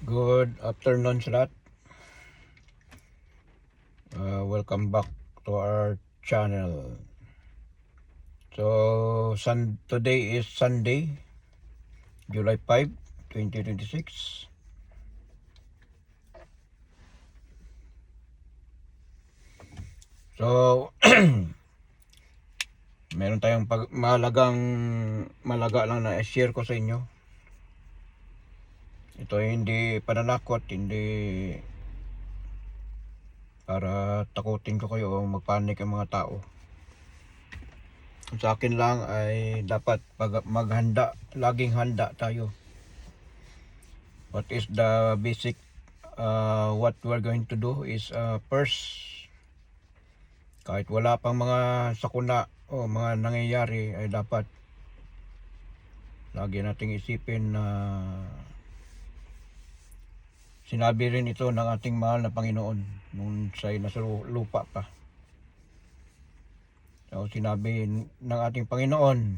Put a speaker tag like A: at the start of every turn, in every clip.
A: Good afternoon sa lahat. Welcome back to our channel. So, today is Sunday, July 5, 2026. So, meron tayong malaga lang na i-share ko sa inyo. Ito ay hindi pananakot, hindi para takutin ko kayo o magpanik ang mga tao. Sa akin lang ay dapat maghanda, laging handa tayo. What is the basic what we're going to do is first, kahit wala pang mga sakuna o mga nangyayari, ay dapat lagi nating isipin na sinabi rin ito ng ating mahal na Panginoon nung siya'y nasa lupa pa. So sinabi ng ating Panginoon,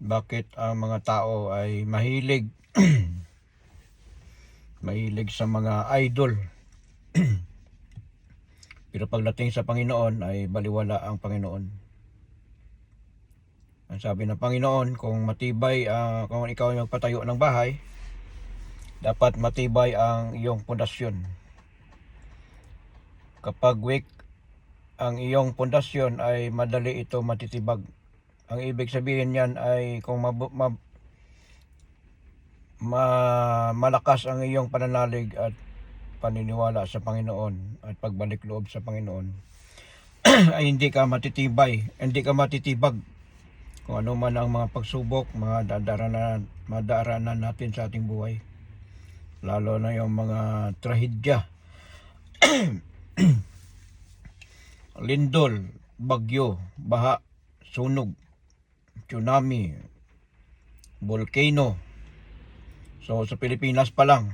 A: bakit ang mga tao ay mahilig mahilig sa mga idol. Pero pagdating sa Panginoon ay baliwala ang Panginoon. Ang sabi ng Panginoon, kung matibay, kung ikaw ay magpatayo ng bahay, dapat matibay ang iyong pundasyon. Kapag weak ang iyong pundasyon ay madali ito matitibag. Ang ibig sabihin niyan ay kung malakas ang iyong pananalig at paniniwala sa Panginoon at pagbalik loob sa Panginoon, ay hindi ka matitibag kung ano man ang mga pagsubok, mga dadaanan natin sa ating buhay. Lalo na yung mga trahedya, lindol, bagyo, baha, sunog, tsunami, volcano. So sa Pilipinas pa lang,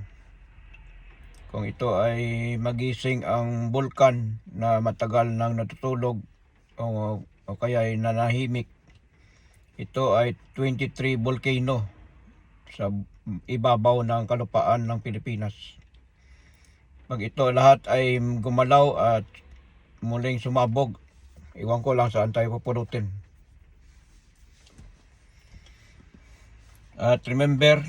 A: kung ito ay magising ang bulkan na matagal nang natutulog o kaya ay nanahimik, ito ay 23 volcano sa ibabaw ng kalupaan ng Pilipinas. Pag ito lahat ay gumalaw at muling sumabog, iwan ko lang saan tayo pupurutin. At remember,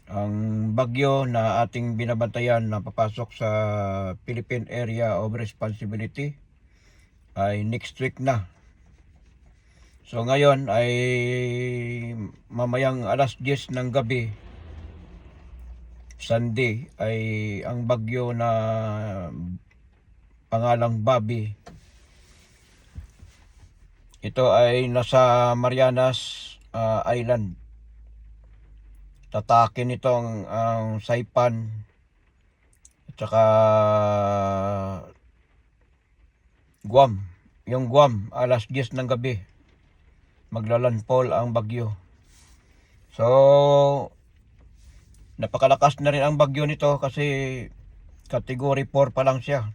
A: ang bagyo na ating binabantayan na papasok sa Philippine Area of Responsibility ay next week na. So ngayon ay mamayang alas 10 ng gabi, Sunday, ay ang bagyo na pangalang Bobby, ito ay nasa Marianas Island. Tatakin ito ang Saipan at saka Guam. Yung Guam, alas 10 ng gabi, maglalandfall ang bagyo. So napakalakas na rin ang bagyo nito kasi category 4 pa lang siya.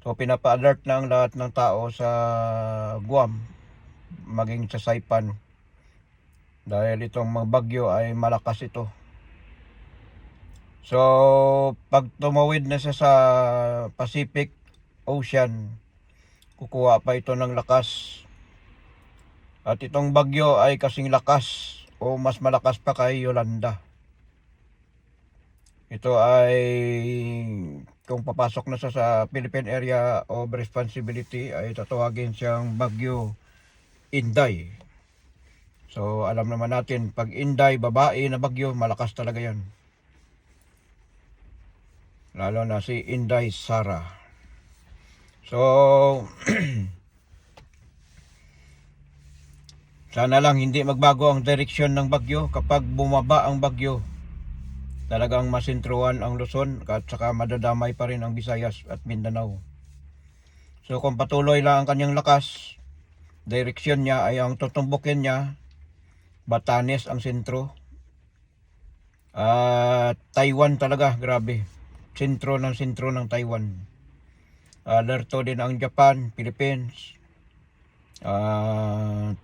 A: So pinapa-alert na ang lahat ng tao sa Guam, maging sa Saipan, dahil itong mga bagyo ay malakas ito. So pag tumawid na siya sa Pacific Ocean, kukuha pa ito ng lakas. At itong bagyo ay kasing lakas o mas malakas pa kay Yolanda. Ito ay, kung papasok na siya sa Philippine Area of Responsibility, ay tatawagin siyang Bagyo Inday. So alam naman natin, pag Inday, babae na bagyo, malakas talaga yan. Lalo na si Inday Sara. So sana lang hindi magbago ang direksyon ng bagyo. Kapag bumaba ang bagyo, talagang masintruan ang Luzon at saka madadamay pa rin ang Visayas at Mindanao. So kung patuloy lang ang kanyang lakas, direksyon niya ay ang tutumbukin niya, Batanes ang sentro. Taiwan talaga, grabe. Sentro ng Taiwan. Alerto din ang Japan, Philippines,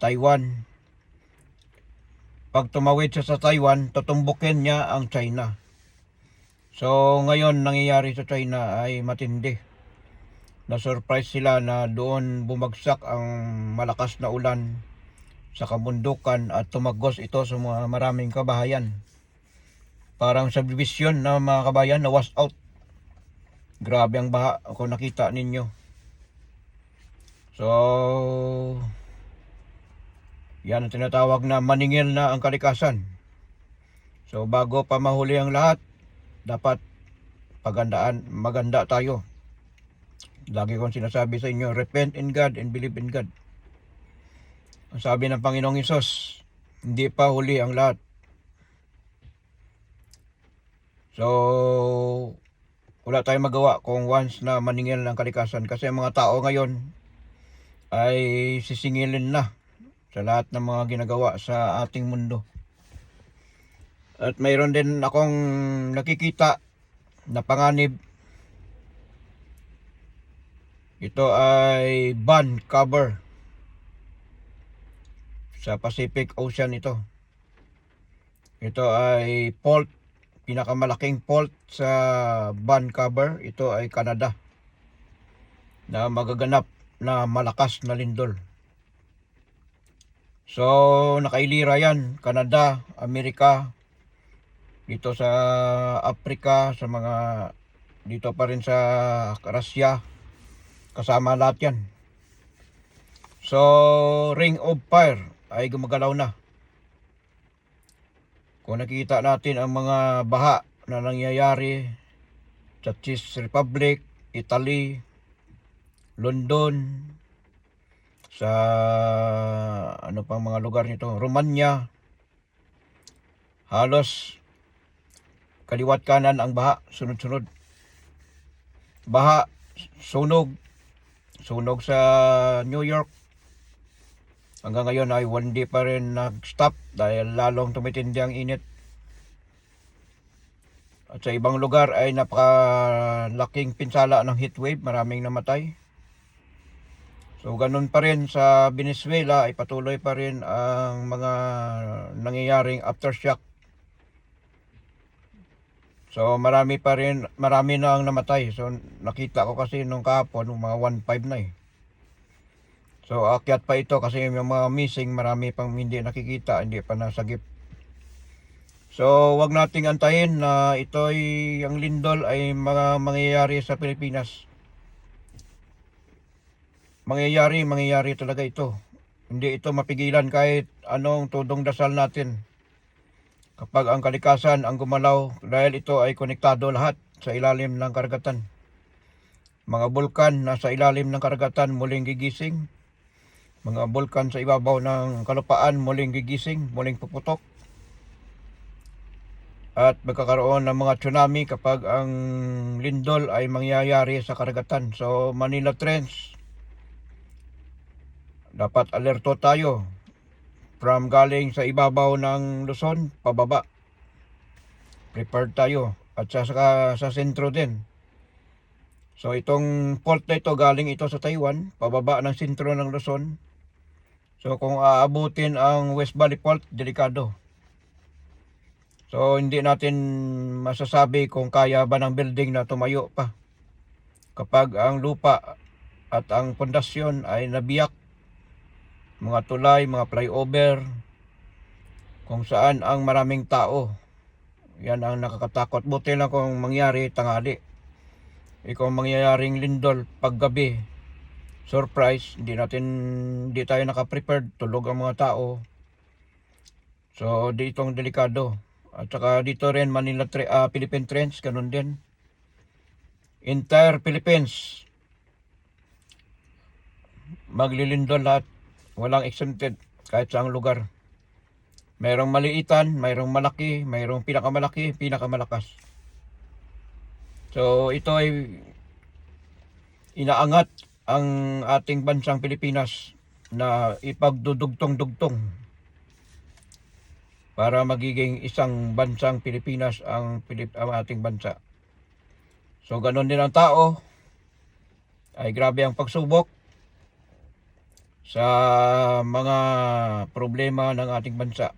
A: Taiwan, pag tumawid siya sa Taiwan, tutumbukin niya ang China. So ngayon nangyayari sa China ay matindi. Na-surprise sila na doon bumagsak ang malakas na ulan sa kabundukan at tumagos ito sa mga maraming kabahayan. Parang subdivision na mga kabayan na wash out. Grabe ang baha kung nakita ninyo. So yan ang tinatawag na maningil na ang kalikasan. So bago pa mahuli ang lahat, dapat maganda tayo. Lagi kong sinasabi sa inyo, repent in God and believe in God. Ang sabi ng Panginoong Hesus, hindi pa huli ang lahat. So wala tayong magawa kung once na maningil ng kalikasan, kasi ang mga tao ngayon ay sisingilin na sa lahat ng mga ginagawa sa ating mundo. At mayroon din akong nakikita na panganib. Ito ay ban cover sa Pacific Ocean ito. Ito ay fault, pinakamalaking fault sa ban cover. Ito ay Canada na magaganap na malakas na lindol. So nakailira yan, Canada, Amerika, dito sa Africa, sa mga dito pa rin sa Russia, kasama lahat yan. So ring of fire ay gumagalaw na. Kung nakita natin ang mga baha na nangyayari sa Czech Republic, Italy, London, sa ano pang mga lugar nito, Romania, halos kaliwat kanan ang baha, sunod-sunod. Baha, sunog sa New York. Hanggang ngayon ay 1 day pa rin nag-stop dahil lalong tumitindi ang init. At sa ibang lugar ay napakalaking pinsala ng heat wave, maraming namatay. So ganun pa rin sa Venezuela ay patuloy pa rin ang mga nangyayaring aftershock. So marami na ang namatay. So nakita ko kasi nung kahapon mga 1.5 na eh. So akyat pa ito kasi yung mga missing marami pang hindi nakikita, hindi pa nasagip. So wag nating antayin na ito ay ang lindol ay mangyayari sa Pilipinas. Mangyayari talaga ito. Hindi ito mapigilan kahit anong tudong dasal natin. Kapag ang kalikasan ang gumalaw, dahil ito ay konektado lahat sa ilalim ng karagatan. Mga bulkan na sa ilalim ng karagatan muling gigising. Mga bulkan sa ibabaw ng kalupaan muling gigising, muling puputok. At magkakaroon ng mga tsunami kapag ang lindol ay mangyayari sa karagatan. So Manila Trench, dapat alerto tayo from galing sa ibabaw ng Luzon pababa. Prepared tayo at sa sentro din. So itong fault na ito galing ito sa Taiwan, pababa ng sentro ng Luzon. So kung aabutin ang West Valley Fault, delikado. So hindi natin masasabi kung kaya ba ng building na tumayo pa kapag ang lupa at ang pundasyon ay nabiyak. Mga tulay, mga flyover, kung saan ang maraming tao. Yan ang nakakatakot. Buti lang kung mangyari tanghali. Kung mangyayaring lindol paggabi, surprise, hindi tayo nakaprepared, tulog ang mga tao. So ditong delikado. At saka dito rin Philippine Trench, ganun din. Entire Philippines maglilindol lahat. Walang exempted kahit saang lugar. Mayroong maliitan, mayroong malaki, mayroong pinakamalaki, pinakamalakas. So ito ay inaangat ang ating bansang Pilipinas na ipagdudugtong-dugtong para magiging isang bansang Pilipinas ang ating bansa. So ganun din ang tao, ay grabe ang pagsubok sa mga problema ng ating bansa.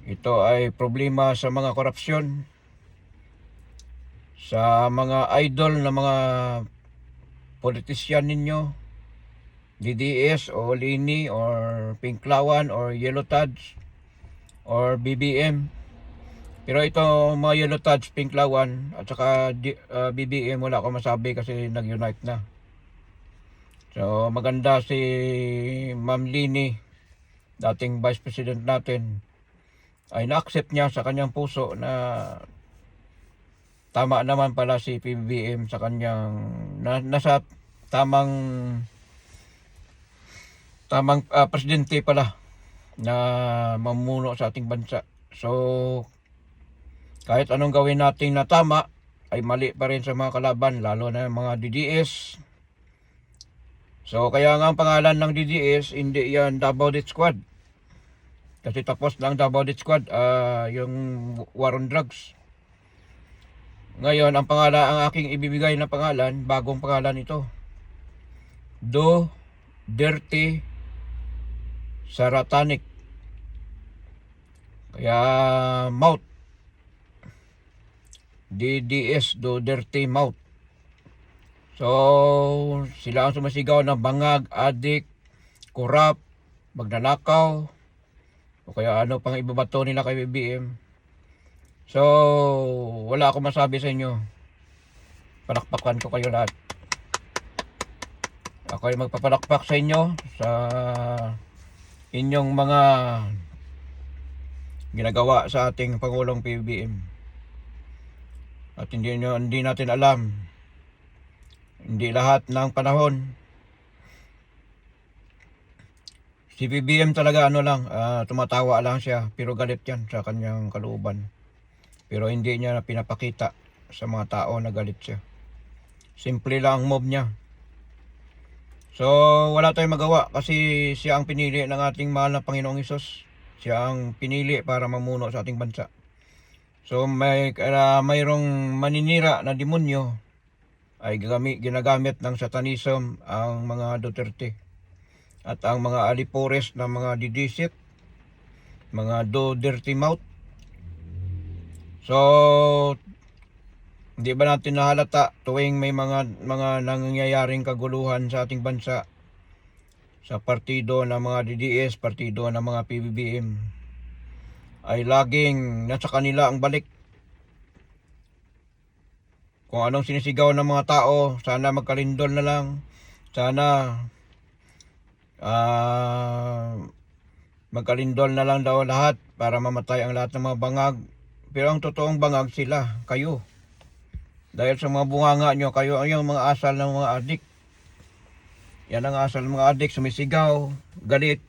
A: Ito ay problema sa mga korupsyon, sa mga idol na mga politisyan ninyo, DDS o Lini or Pinklawan or Yellow Tads or BBM. Pero ito mga Yellow Tads, Pinklawan at saka BBM, wala akong masabi kasi nag-unite na. So maganda si Ma'am Lini, dating Vice President natin, ay na-accept niya sa kanyang puso na tama naman pala si PBBM sa kanyang nasa tamang presidente pala na mamuno sa ating bansa. So kahit anong gawin natin na tama ay mali pa rin sa mga kalaban, lalo na yung mga DDS. So kaya nga ang pangalan ng DDS, hindi yan Davao Death Squad. Kasi tapos lang Davao Death Squad, yung war on drugs. Ngayon, ang aking ibibigay na pangalan, bagong pangalan ito. Do Dirty Saratanic. Kaya mouth. DDS, Do Dirty Mouth. So, sila ang sumasigaw ng bangag, adik, kurap, magnanakaw, o kaya ano pang ibabato nila kay BBM. So, wala akong masabi sa inyo. Palakpakan ko kayo lahat. Ako ay magpapalakpak sa inyo sa inyong mga ginagawa sa ating Pangulong PBBM. At hindi natin alam, hindi lahat ng panahon. Si PBBM talaga tumatawa lang siya, pero galit yan sa kanyang kalooban. Pero hindi niya pinapakita sa mga tao na galit siya. Simple lang ang move niya. So wala tayong magawa kasi siya ang pinili ng ating mahal na Panginoong Hesus. Siya ang pinili para mamuno sa ating bansa. So mayroong maninira na demonyo ay ginagamit ng satanism ang mga Duterte. At ang mga alipores na mga didisit, mga Do Dirty Mouth. So, hindi ba natin nahalata tuwing may mga nangyayaring kaguluhan sa ating bansa, sa partido ng mga DDS, partido ng mga PBBM, ay laging nasa kanila ang balik. Kung anong sinisigaw ng mga tao, sana magkalindol na lang, sana magkalindol na lang daw lahat para mamatay ang lahat ng mga bangag. Pero ang totoong bangag sila, kayo. Dahil sa mga bunganga nyo, kayo ang yung mga asal ng mga adik. Yan ang asal ng mga adik, sumisigaw, galit,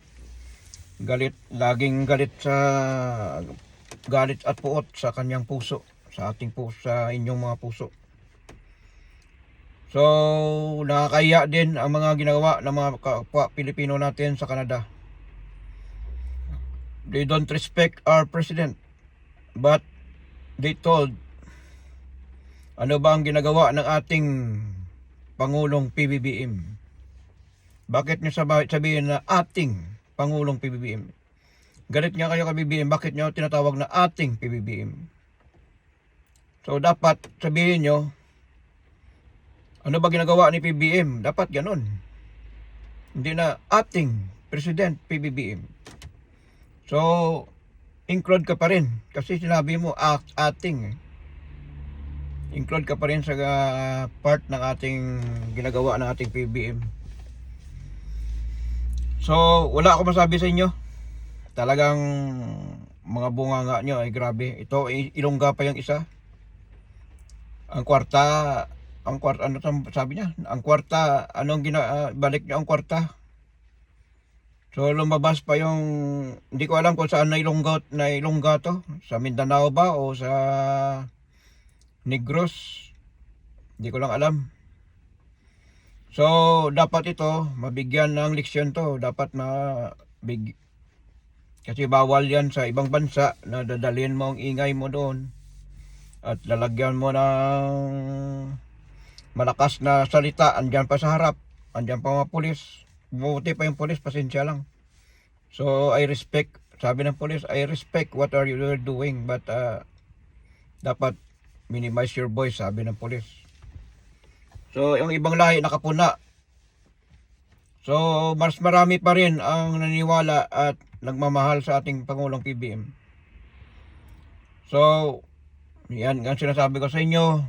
A: laging galit at puot sa kanyang puso, sa ating puso, sa inyong mga puso. So, nakakaya din ang mga ginagawa ng mga kapwa Pilipino natin sa Canada. They don't respect our president, but they told, ano ba ang ginagawa ng ating Pangulong PBBM? Bakit nyo sabihin na ating Pangulong PBBM? Galit nga kayo kay BBM, bakit nyo tinatawag na ating PBBM? So dapat sabihin nyo, ano ba ginagawa ni PBBM? Dapat ganun. Hindi na ating President PBBM. So, include ka pa rin. Kasi sinabi mo ating. Include ka pa rin sa part ng ating ginagawa ng ating PBBM. So, wala ako masabi sa inyo. Talagang mga bunganga nyo ay grabe. Ito, ilongga pa yung isa. Ang kwarta, ano sabi niya? Ang kwarta, balik niya ang kwarta. So lumabas pa yung, hindi ko alam kung saan nailongga to. Sa Mindanao ba o sa Negros? Hindi ko lang alam. So dapat ito, mabigyan ng leksyon to. Dapat kasi bawal yan sa ibang bansa na dadalhin mo ang ingay mo doon. At lalagyan mo ng malakas na salita, andyan pa sa harap, andyan pa mga pulis. Buti pa yung pulis, pasensya lang. So I respect sabi ng police, I respect what are you doing, but dapat minimize your voice, sabi ng police. So yung ibang lahi nakapuna. So mas marami pa rin ang naniniwala at nagmamahal sa ating Pangulong PBM. So yan ang sinasabi ko sa inyo.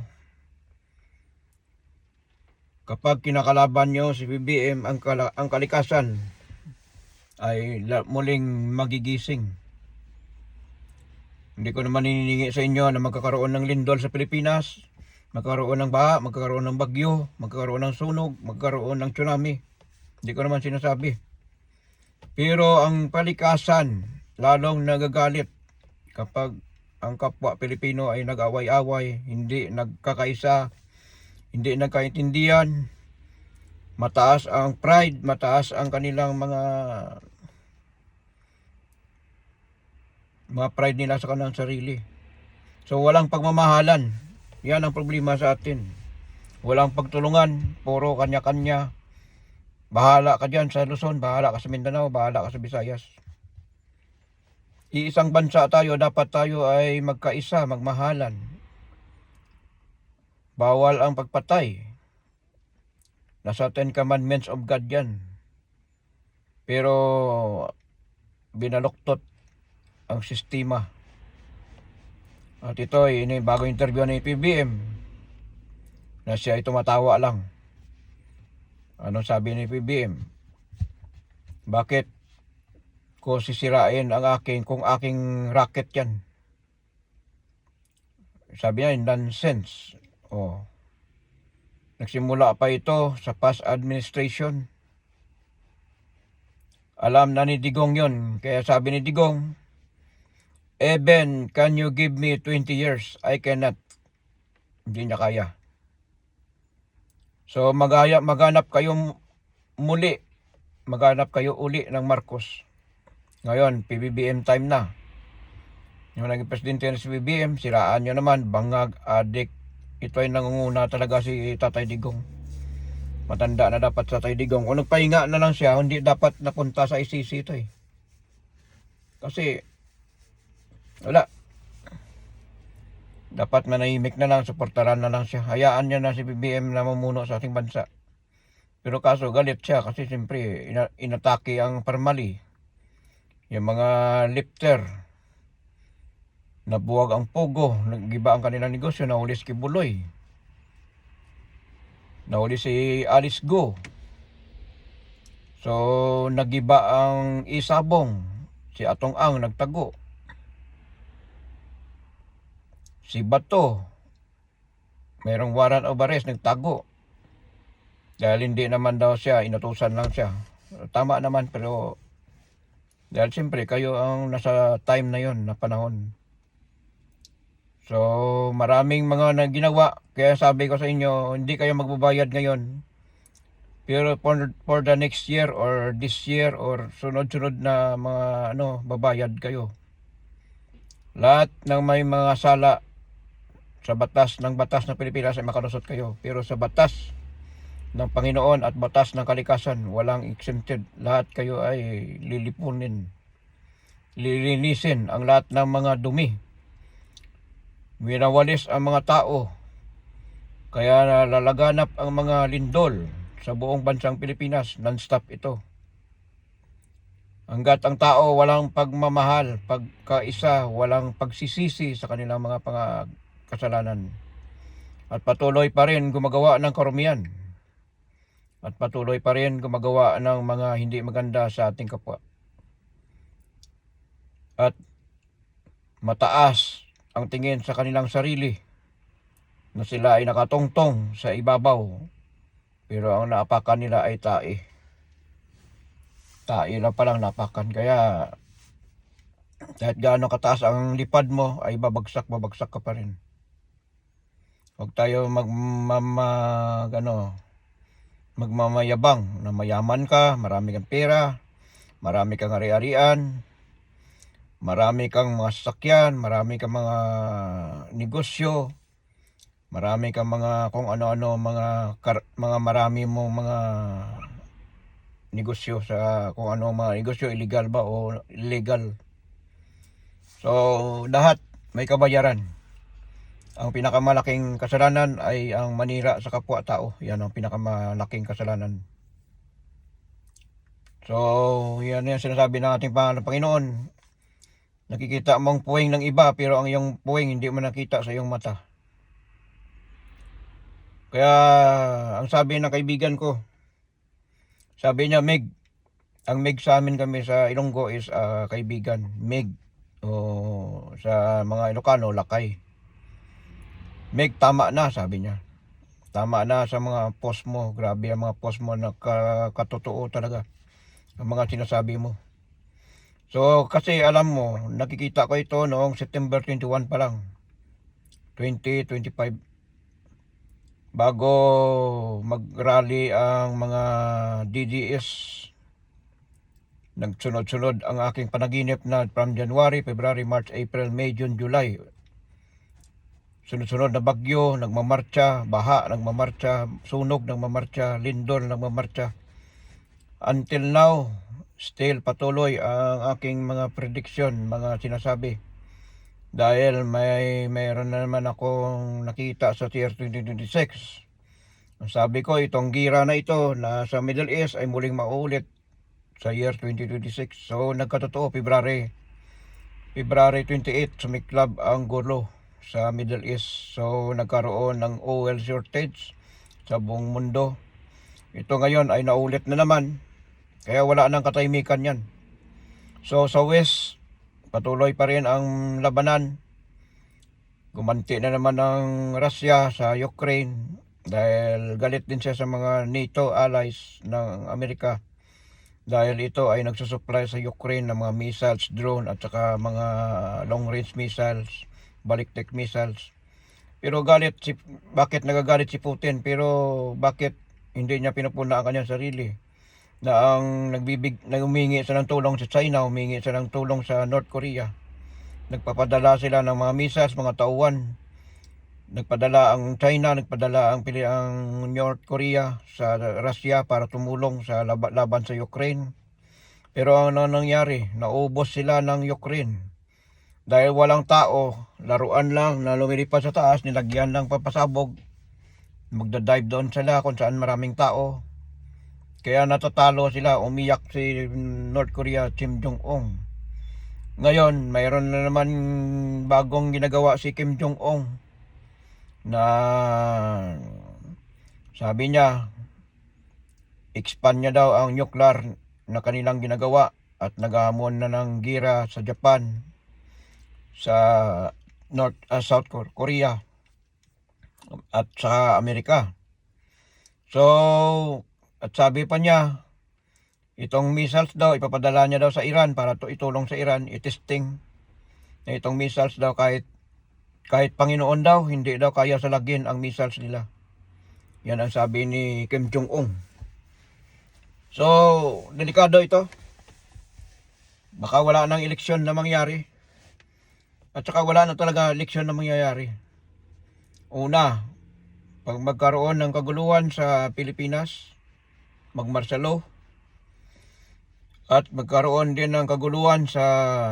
A: Kapag kinakalaban nyo si PBM, ang kalikasan ay muling magigising. Hindi ko naman hinihingi sa inyo na magkakaroon ng lindol sa Pilipinas, magkakaroon ng baha, magkakaroon ng bagyo, magkakaroon ng sunog, magkakaroon ng tsunami. Hindi ko naman sinasabi. Pero ang kalikasan lalong nagagalit kapag ang kapwa Pilipino ay nag-away-away, hindi nagkakaisa, hindi nagkaintindihan, mataas ang pride, mataas ang kanilang mga pride nila sa kanilang sarili. So walang pagmamahalan. Yan ang problema sa atin. Walang pagtulungan, puro kanya-kanya. Bahala ka dyan sa Luzon, bahala ka sa Mindanao, bahala ka sa Visayas. Iisang bansa tayo, dapat tayo ay magkaisa, magmahalan. Bawal ang pagpatay. Nasa 10 Commandments of God yan. Pero binaluktot ang sistema. At ito ay bagong interview ni PBM na siya ay tumatawa lang. Anong sabi ni PBM? Bakit ko sisirain ang kung aking racket yan? Sabi niya, nonsense. Nagsimula pa ito sa past administration. Alam na ni Digong yon. Kaya sabi ni Digong, Eben, can you give me 20 years? I cannot. Hindi niya kaya. So maghanap kayo muli. Maghanap kayo uli ng Marcos. Ngayon, PBBM time na. Yung naging presidente na si PBBM, siraan nyo naman, bangag, adik. Ito ay nangunguna talaga si Tatay Digong. Matanda na dapat sa Tatay Digong. Kung nagpahinga na lang siya, hindi dapat napunta sa ICC ito eh. Kasi, wala. Dapat manahimik na lang, suportaran na lang siya. Hayaan niya na si PBM na mamuno sa ating bansa. Pero kaso galit siya kasi siyempre inatake ang Parmali. Yung mga lifter. Nabuwag ang Pogo, nagiba ang kanilang negosyo, nahuli si Kibuloy. Nahuli si Alice Go. So, nagiba ang Isabong, si Atong Ang nagtago. Si Bato, mayroong warrant of arrest, nagtago. Dahil hindi naman daw siya, inutusan lang siya. Tama naman, pero dahil siyempre kayo ang nasa time na yon, na panahon. So, maraming mga ginawa. Kaya sabi ko sa inyo, hindi kayo magbabayad ngayon. Pero for the next year or this year or sunod-sunod na mga babayad kayo. Lahat ng may mga sala sa batas ng Pilipinas ay makalusot kayo. Pero sa batas ng Panginoon at batas ng kalikasan, walang exempted. Lahat kayo ay lilipunin. Lilinisin ang lahat ng mga dumi. Winawalis ang mga tao. Kaya lalaganap ang mga lindol sa buong bansang Pilipinas. Non-stop ito. Hanggat ang tao walang pagmamahal, pagkaisa, walang pagsisisi sa kanilang mga kasalanan. At patuloy pa rin gumagawa ng karumian. At patuloy pa rin gumagawa ng mga hindi maganda sa ating kapwa. At mataas ang tingin sa kanilang sarili na sila ay nakatungtong sa ibabaw, pero ang naapakan nila ay tae. Tae lang palang napakan. Kaya kahit gaano kataas ang lipad mo ay babagsak ka pa rin. Huwag tayo magmamayabang na mayaman ka, marami kang pera, marami kang ari-arian, marami kang mga sasakyan, marami kang mga negosyo, marami kang mga kung ano-ano, mga marami mong mga negosyo sa kung ano mga negosyo, illegal ba o illegal. So lahat may kabayaran. Ang pinakamalaking kasalanan ay ang manira sa kapwa-tao. Yan ang pinakamalaking kasalanan. So yan yung sinasabi ng ating Panginoon. Nakikita mong puwing ng iba pero ang iyong puwing hindi mo nakita sa iyong mata. Kaya ang sabi ng kaibigan ko, sabi niya, Meg, ang Meg sa amin kami sa Ilonggo is kaibigan, Meg. O sa mga Ilocano, lakay. Meg, tama na, sabi niya. Tama na sa mga post mo. Grabe ang mga post mo na katotoo talaga. Ang mga sinasabi mo. So kasi alam mo, nakikita ko ito noong September 21 pa lang. 2025. Bago mag-rally ang mga DDS, nagsunod-sunod ang aking panaginip na from January, February, March, April, May, June, July. Sunod-sunod na bagyo, nagmamarcha, baha, nagmamarcha, sunog, nagmamarcha, lindol, nagmamarcha. Until now, still patuloy ang aking mga prediction, mga sinasabi. Dahil mayroon na naman akong nakita sa year 2026. Sabi ko, itong gira na ito na sa Middle East ay muling maulit sa year 2026. So nagkatotoo, February 28, sumiklab ang gulo sa Middle East. So nagkaroon ng oil shortage sa buong mundo. Ito ngayon ay naulit na naman. Kaya wala nang katahimikan yan. So sa West, patuloy pa rin ang labanan. Gumanti na naman ng Russia sa Ukraine dahil galit din siya sa mga NATO allies ng Amerika. Dahil ito ay nagsusupply sa Ukraine ng mga missiles, drone at saka mga long-range missiles, ballistic missiles. Pero bakit nagagalit si Putin? Pero bakit hindi niya pinupuna ang kanyang sarili? Na ang humingi siya ng tulong sa China, humingi siya ng tulong sa North Korea. Nagpapadala sila ng mga missiles, mga tauhan. Nagpadala ang China, nagpadala ang North Korea sa Russia para tumulong sa laban sa Ukraine. Pero ano nangyari? Naubos sila ng Ukraine. Dahil walang tao, laruan lang na lumilipad sa taas, nilagyan ng papasabog. Magdadive doon sila kung saan maraming tao. Kaya natatalo sila, umiyak si North Korea, Kim Jong-un. Ngayon, mayroon na naman bagong ginagawa si Kim Jong-un na sabi niya, expand niya daw ang nuclear na kanilang ginagawa at naghahamon na ng gira sa Japan, sa South Korea at sa Amerika. So, at sabi pa niya, itong missiles daw, ipapadala niya daw sa Iran para itulong sa Iran, itesting na itong missiles daw kahit Panginoon daw, hindi daw kaya salagin ang missiles nila. Yan ang sabi ni Kim Jong-un. So, delikado ito. Baka wala nang eleksyon na mangyari. At saka wala na talaga eleksyon na mangyayari. Una, pag magkaroon ng kaguluhan sa Pilipinas, mag-martial law, at magkaroon din ng kaguluhan sa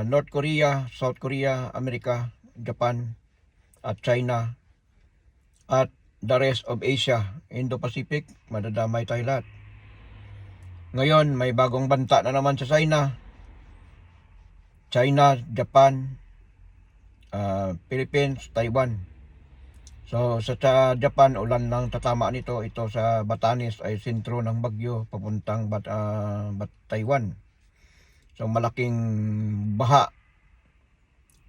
A: North Korea, South Korea, Amerika, Japan, at China, at the rest of Asia, Indo-Pacific, madadamay tayo lahat. Ngayon, may bagong banta na naman sa China, Japan, Philippines, Taiwan. So sa Japan, ulan lang tatama nito. Ito sa Batanes ay sentro ng bagyo papuntang Taiwan. So malaking baha,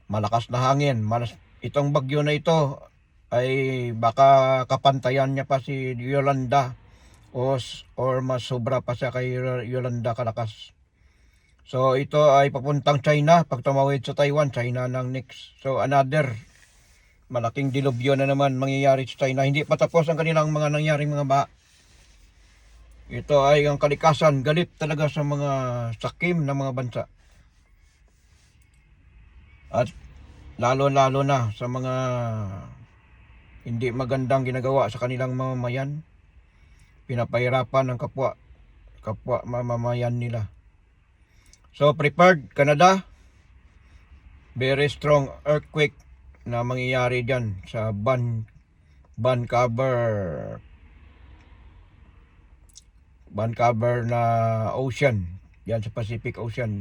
A: malakas na hangin. Itong bagyo na ito ay baka kapantayan niya pa si Yolanda or mas sobra pa siya kay Yolanda kalakas. So ito ay papuntang China. Pag tumawid sa Taiwan, China ng next. So another malaking dilubyo na naman mangyayari sa China. Hindi pa tapos ang kanilang mga nangyaring mga baha. Ito ay ang kalikasan, galit talaga sa mga sakim ng mga bansa. At lalo-lalo na sa mga hindi magandang ginagawa sa kanilang mamamayan. Pinapahirapan ng kapwa mamamayan nila. So prepared, Canada. very strong earthquake na mangyayari dyan sa Vancouver na ocean, yan sa Pacific Ocean.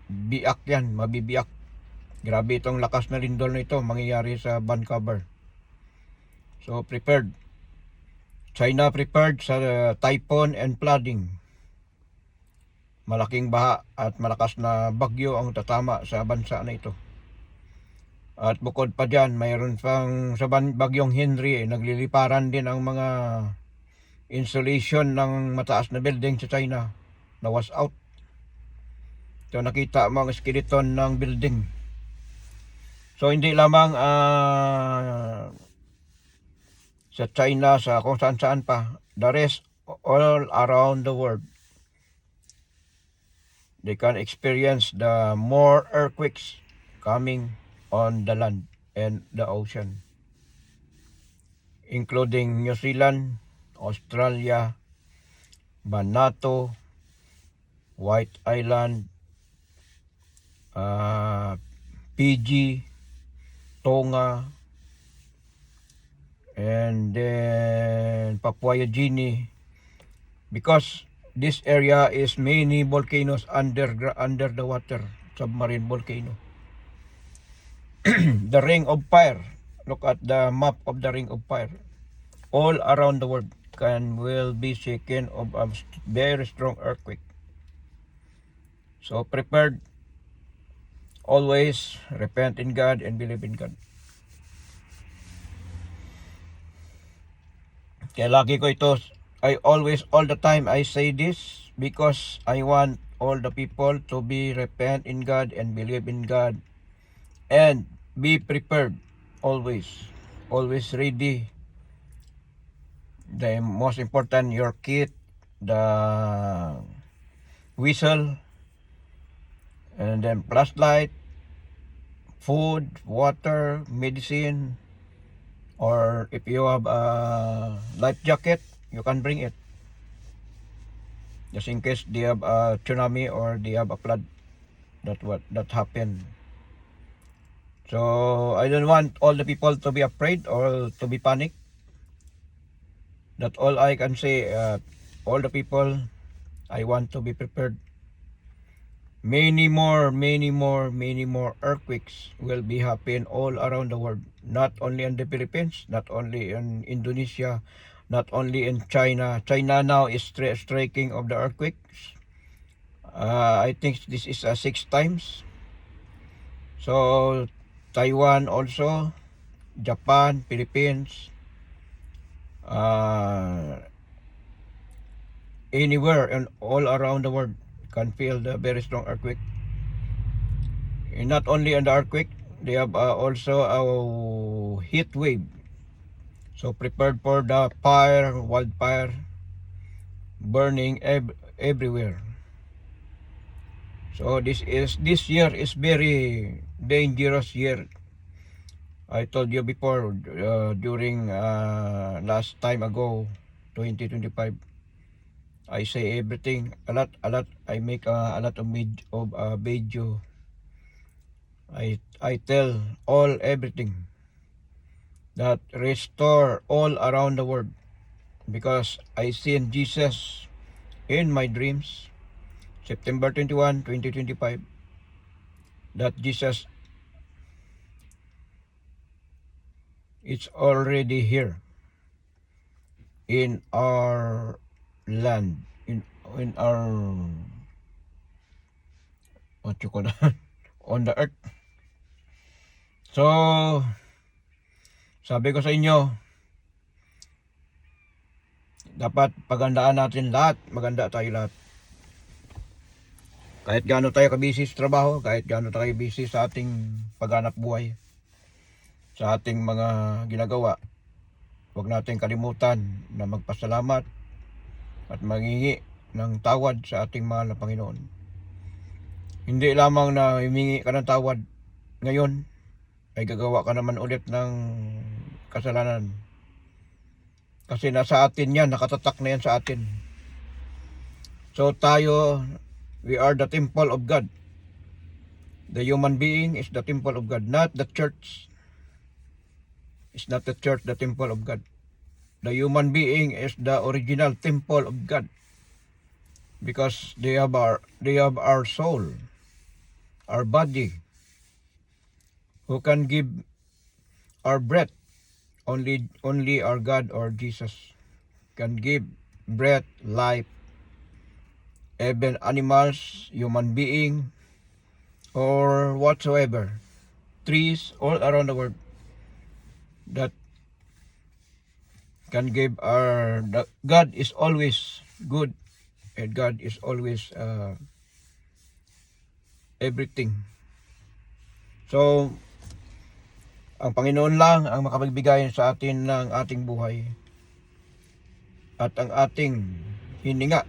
A: Biak yan, mabibiyak. Grabe itong lakas na lindol na ito mangyayari sa Vancouver. So prepared. China prepared sa typhoon and flooding. Malaking baha at malakas na bagyo ang tatama sa bansa na ito. At bukod pa dyan, mayroon pang sa bagyong Henry, nagliliparan din ang mga insulation ng mataas na building sa China na was out. So nakita mo ang skeleton ng building. So hindi lamang sa China, sa kung saan saan pa, the rest all around the world, they can experience the more earthquakes coming on the land and the ocean, including New Zealand, Australia, Vanuatu, White Island, Fiji, Tonga, and then Papua New Guinea, because this area is many volcanoes under the water, submarine volcano. The Ring of Fire, look at the map of the Ring of Fire, all around the world will be shaken of a very strong earthquake. So prepared, always repent in God and believe in God. Kaya lagi ko ito, all the time I say this because I want all the people to be repent in God and believe in God and be prepared always ready. The most important, your kit, the whistle, and then flashlight, food, water, medicine, or if you have a life jacket, you can bring it just in case they have a tsunami or they have a flood that happened. So I don't want all the people to be afraid or to be panic. That's all I can say. All the people, I want to be prepared. Many more earthquakes will be happen all around the world. Not only in the Philippines, not only in Indonesia, not only in China. China now is striking of the earthquakes. I think this is 6 times. So Taiwan also, Japan, Philippines, anywhere and all around the world can feel the very strong earthquake. And not only on the earthquake, they have also a heat wave. So prepared for the wildfire burning everywhere. So this year is very dangerous year. I told you before during last time ago, 2025. I say everything a lot. I make a lot of video. I tell everything that restore all around the world, because I seen Jesus in my dreams, September 21, 2025, that Jesus it's already here in our land, in our what you call that, on the earth. So sabi ko sa inyo, dapat pagandaan natin lahat, maganda tayo lahat. Kahit gaano tayo kabisi sa trabaho, kahit gaano tayo busy sa ating paghanap buhay, sa ating mga ginagawa, huwag natin kalimutan na magpasalamat at maghingi ng tawad sa ating mahal na Panginoon. Hindi lamang na humingi ka ng tawad ngayon, ay gagawa ka naman ulit ng kasalanan. Kasi nasa atin yan, nakatatak na yan sa atin. So tayo, we are the temple of God. The human being is the temple of God, not the church. It's not the church, the temple of God. The human being is the original temple of God, because they have our soul, our body. Who can give our breath? Only our God or Jesus can give breath, life. Even animals, human being, or whatsoever, trees all around the world that can give God is always good, and God is always everything. So ang Panginoon lang ang makapagbigay sa atin ng ating buhay at ang ating hininga.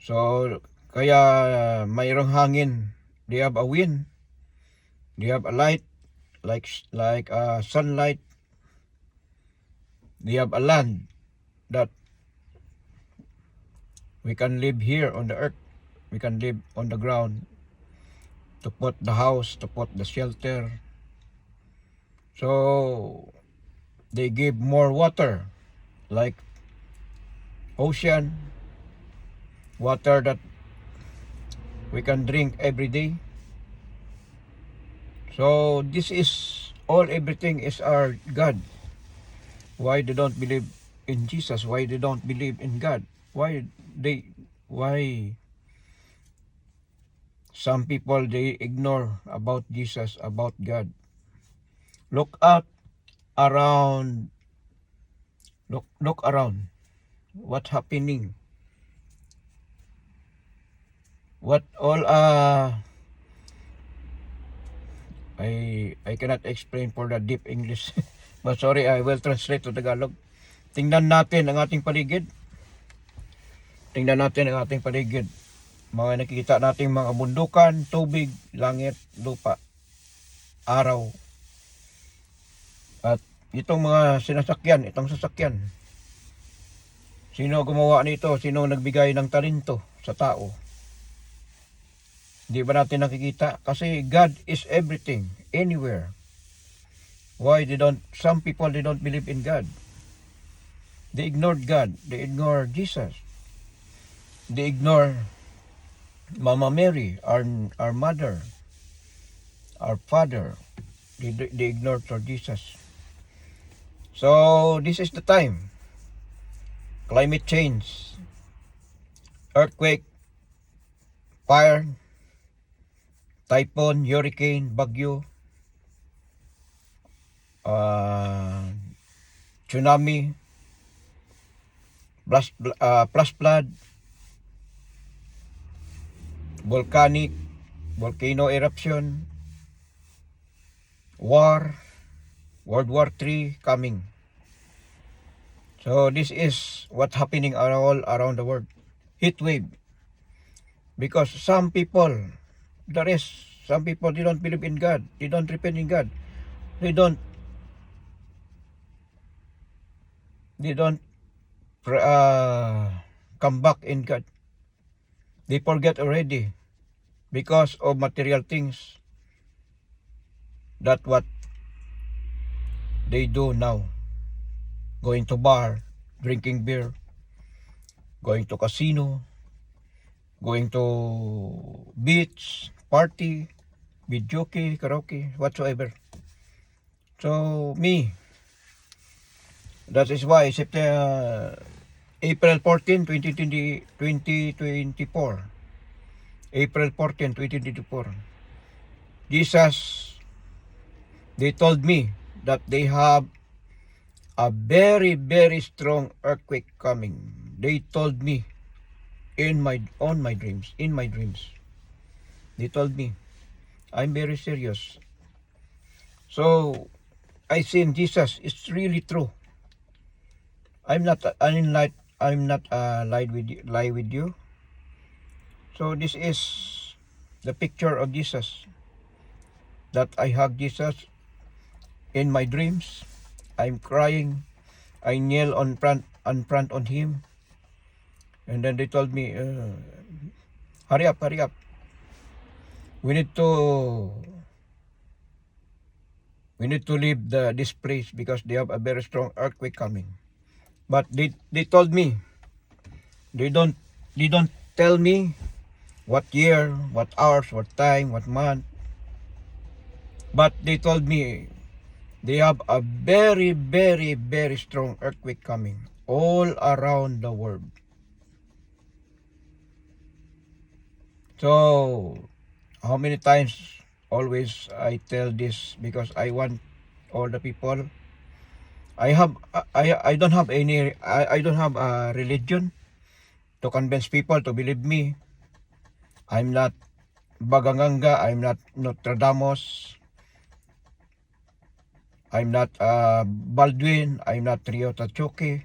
A: So kaya mayroong hangin, they have a wind, they have a light, like sunlight. They have a land that we can live here on the earth. We can live on the ground, to put the house, to put the shelter. So they give more water, like ocean, water that we can drink every day. So this is all, everything is our God. Why they don't believe in Jesus? Why they don't believe in God? Why some people, they ignore about Jesus, about God? Look out around. Look around. What's happening? What all I cannot explain for the deep English. But sorry, I will translate to Tagalog. Tingnan natin ang ating paligid. Tingnan natin ang ating paligid. Mga nakikita nating mga bundukan, tubig, langit, lupa, araw. At itong mga sinasakyan, itong sasakyan. Sino gumawa nito? Sino nagbigay ng talento sa tao? Di ba natin nakikita? Kasi God is everything, anywhere. Why some people, they don't believe in God. They ignored God. They ignore Jesus. They ignore Mama Mary, our mother, our father. They ignored for Jesus. So this is the time. Climate change, earthquake, fire, typhoon, hurricane, bagyo, tsunami, flash flood, volcano eruption, war, World War III coming. So this is what's happening all around the world. Heat wave. Because some people, some people, they don't believe in God. They don't repent in God. They don't come back in God. They forget already because of material things. That's what they do now. Going to bar, drinking beer, going to casino, going to beach, party, videoke, karaoke, whatsoever. So me, that is why April 14, 2024. April 14, 2024. Jesus, they told me that they have a very, very strong earthquake coming. They told me in my dreams. They told me. I'm very serious. So I seen Jesus. It's really true. I'm not lie with you. So this is the picture of Jesus, that I hug Jesus in my dreams. I'm crying. I kneel on front on him. And then they told me, hurry up. we need to leave this place because they have a very strong earthquake coming. But they told me, they don't tell me what year, what hours, what time, what month. But they told me they have a very, very, very strong earthquake coming all around the world. So, how many times always I tell this because I want all the people. I don't have any I don't have a religion to convince people to believe me. I'm not Baganganga, I'm not Nostradamus, I'm not Baldwin, I'm not Rio Tachoke.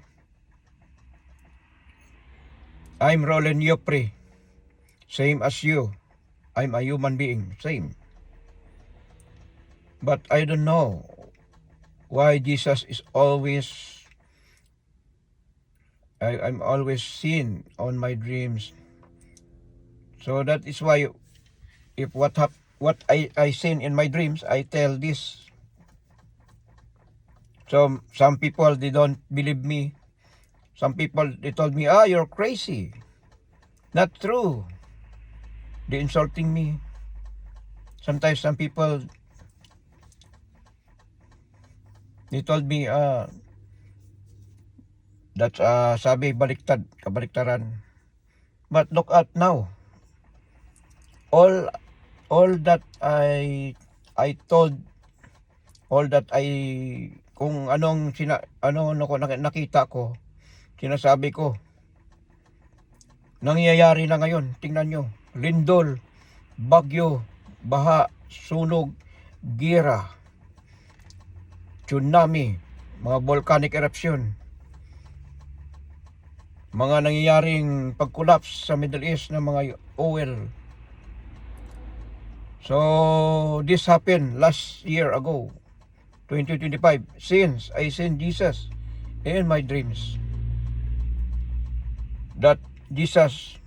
A: I'm Roland Yopre, same as you. I'm a human being, same. But I don't know why Jesus is always, I'm always seen on my dreams. So that is why if what I seen in my dreams, I tell this. So some people, they don't believe me. Some people, they told me, you're crazy. Not true. They insulting me. Sometimes some people, they told me, that's sabi baliktad, kabaliktaran. But look at now. All that I told, all that kung anong nakita ko, sinasabi ko, nangyayari na ngayon. Tingnan nyo, lindol, bagyo, baha, sunog, gira, tsunami, mga volcanic eruption, mga nangyayaring pag-collapse sa Middle East ng mga oil. So this happened last year ago, 2025, since I seen Jesus in my dreams. That Jesus,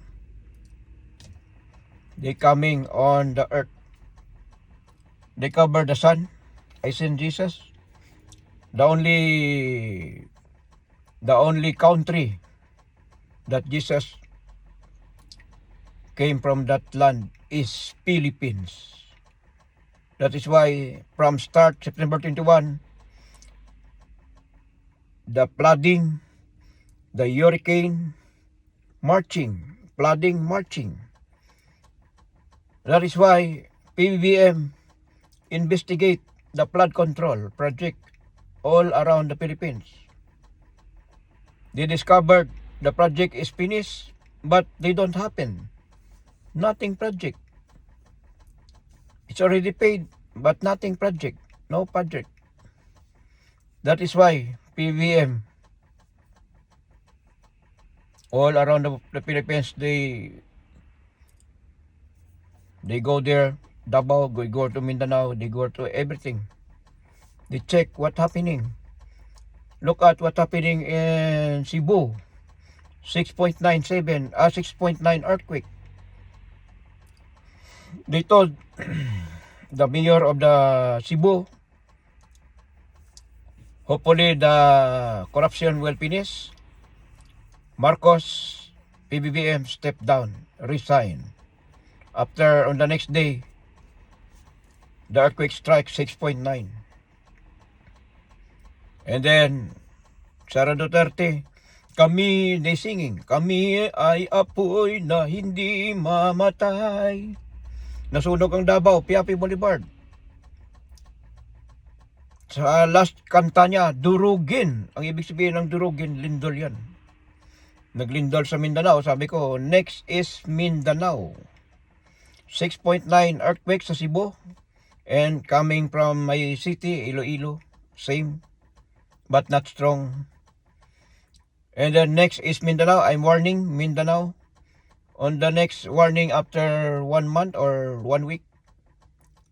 A: they coming on the earth. They cover the sun. I seen Jesus. The only country that Jesus came from, that land is Philippines. That is why from start September 21, the flooding, the hurricane, flooding, marching. That is why PBBM investigate the flood control project all around the Philippines. They discovered the project is finished, but they don't happen. Nothing project. It's already paid, but nothing project. No project. That is why PBBM all around the Philippines, they go there, Davao, they go to Mindanao, they go to everything. They check what happening. Look at what happening in Cebu. 6.9 earthquake. They told the mayor of the Cebu, hopefully the corruption will finish. Marcos, PBBM stepped down, resign. After, on the next day, the earthquake strike 6.9. And then, Sara Duterte, kami na singing, kami ay apoy na hindi mamatay. Nasunog ang Davao, Piapi Boulevard. Sa last kanta niya, durugin. Ang ibig sabihin ng durugin, lindol yan. Naglindol sa Mindanao. Sabi ko, next is Mindanao. 6.9 earthquake sa Cebu. And coming from my city, Iloilo. Same, but not strong. And then next is Mindanao. I'm warning Mindanao. On the next warning after 1 month or 1 week,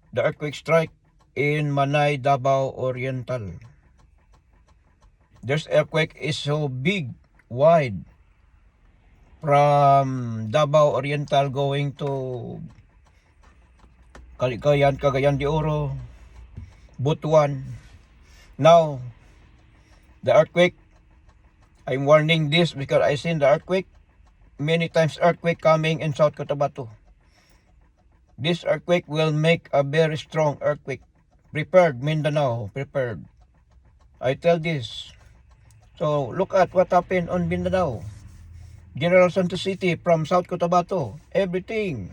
A: the earthquake strike in Manay, Davao Oriental. This earthquake is so big, wide, from Davao Oriental going to Cagayan de Oro, Butuan. Now, the earthquake, I'm warning this because I seen the earthquake, many times earthquake coming in South Cotabato. This earthquake will make a very strong earthquake. Prepared, Mindanao, prepared. I tell this. So, look at what happened on Mindanao. General Santos City from South Cotabato, everything.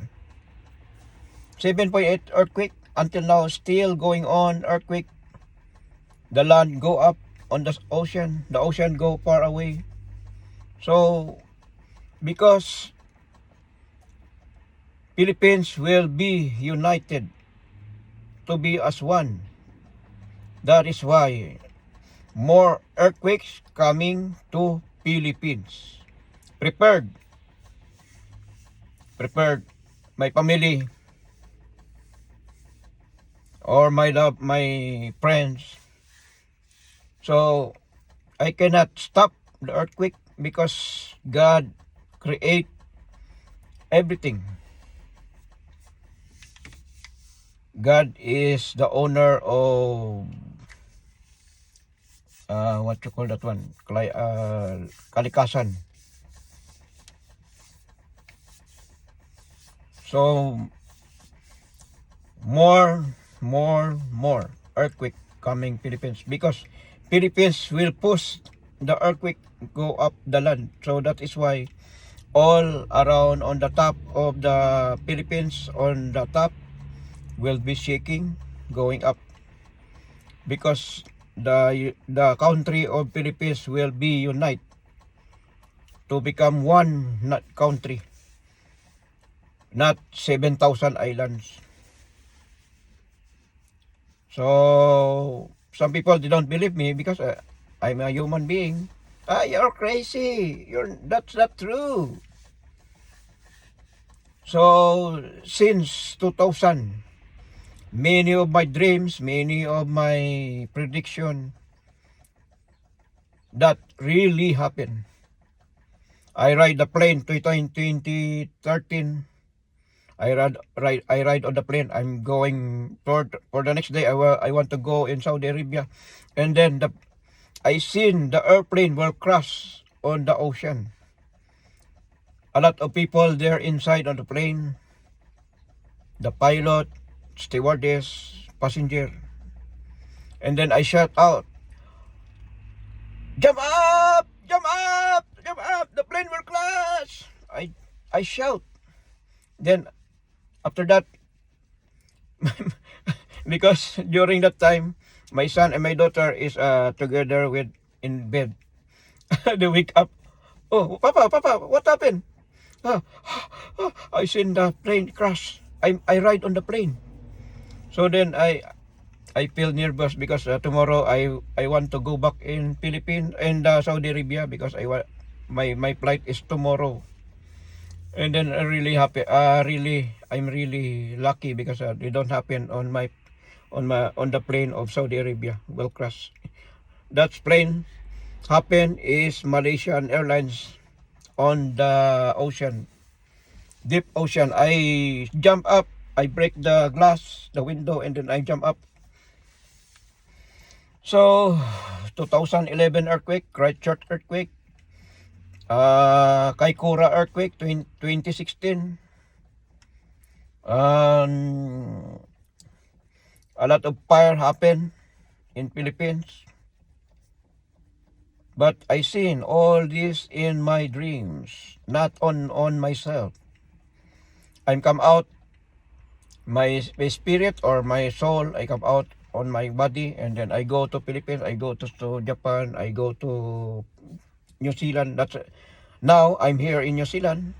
A: 7.8 earthquake, until now still going on earthquake. The land go up on the ocean go far away. So, because Philippines will be united to be as one, that is why more earthquakes coming to Philippines. Prepared. My family or my love, my friends. So, I cannot stop the earthquake because God create everything. God is the owner of what you call that one? Kalikasan. So, more earthquake coming Philippines because Philippines will push the earthquake go up the land. So that is why all around on the top of the Philippines, on the top will be shaking, going up, because the country of Philippines will be unite to become one country, not 7,000 islands. So some people, they don't believe me because I'm a human being. You're crazy. That's not true. So since 2000, many of my dreams, many of my prediction, that really happened. I ride the plane 2013. I ride on the plane. I'm going for the next day. I want to go in Saudi Arabia, and then I seen the airplane will crash on the ocean. A lot of people there inside on the plane, the pilot, stewardess, passenger, and then I shout out, "Jump up! Jump up! Jump up! The plane will crash!" I shout. Then after that, because during that time, my son and my daughter is together with in bed. They wake up. "Oh, Papa, what happened?" Ah, I seen the plane crash. I ride on the plane. So then I feel nervous because tomorrow I want to go back in Philippines and Saudi Arabia because my flight is tomorrow. And then I really happy. I'm really lucky because it don't happen on the plane of Saudi Arabia will crash. That plane happen is Malaysian Airlines on the ocean, deep ocean. I jump up, I break the glass, the window, and then I jump up. So 2011 earthquake, Christchurch earthquake, Kaikoura earthquake 2016. A lot of fire happened in Philippines. But I seen all this in my dreams, not on myself. I'm come out, my spirit or my soul, I come out on my body, and then I go to Philippines, I go to Japan, I go to New Zealand. Now I'm here in New Zealand.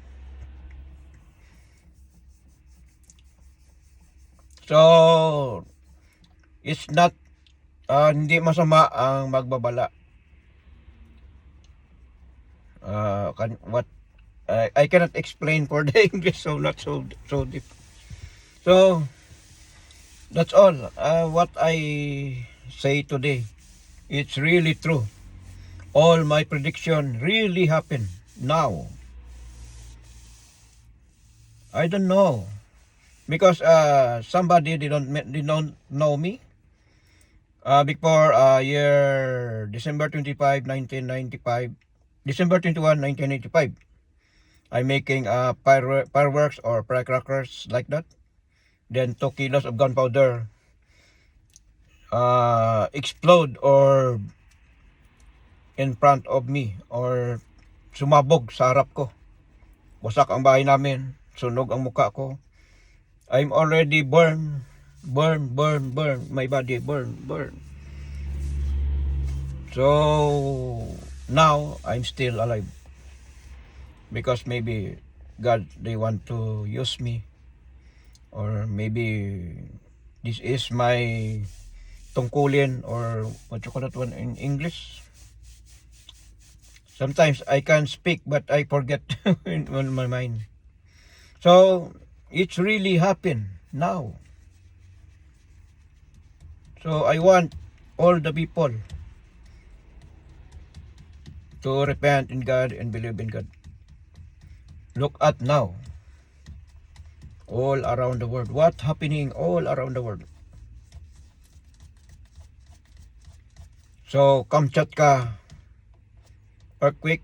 A: So it's not hindi masama ang magbabala. What I cannot explain for the English, so not so deep. So that's all what I say today. It's really true. All my prediction really happened now. I don't know. because somebody did not know me before year December 25, 1995, December 21, 1995. I'm making fireworks or firecrackers like that. Then 2 kilos of gunpowder explode or in front of me or sumabog sa harap ko. Wasak ang bahay namin, sunog ang mukha ko. I'm already burn, my body burn. So now I'm still alive because maybe God they want to use me, or maybe this is my tungkulin, or what you call that one in English. Sometimes I can speak but I forget in my mind. So it's really happened now. So I want all the people to repent in God and believe in God. Look at now, all around the world. What's happening all around the world? So Kamchatka earthquake,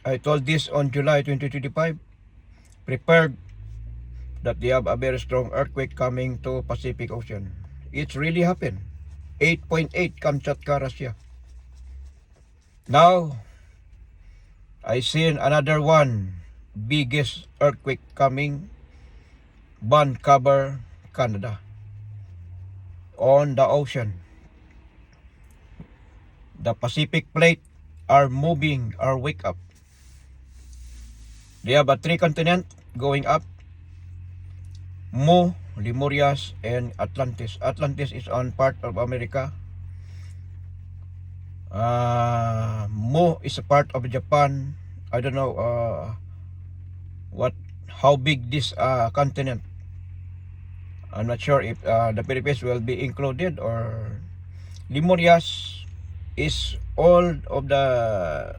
A: I told this on July 2025, prepared that they have a very strong earthquake coming to Pacific Ocean. It's really happened. 8.8 Kamchatka, Russia. Now, I seen another one, biggest earthquake coming, Vancouver, Canada, on the ocean. The Pacific plate are moving, are wake up. They have a 3 continent going up, Mu, Lemurias, and Atlantis. Atlantis is on part of America. Mu is a part of Japan. I don't know how big this continent. I'm not sure if the Philippines will be included, or Lemurias is all of the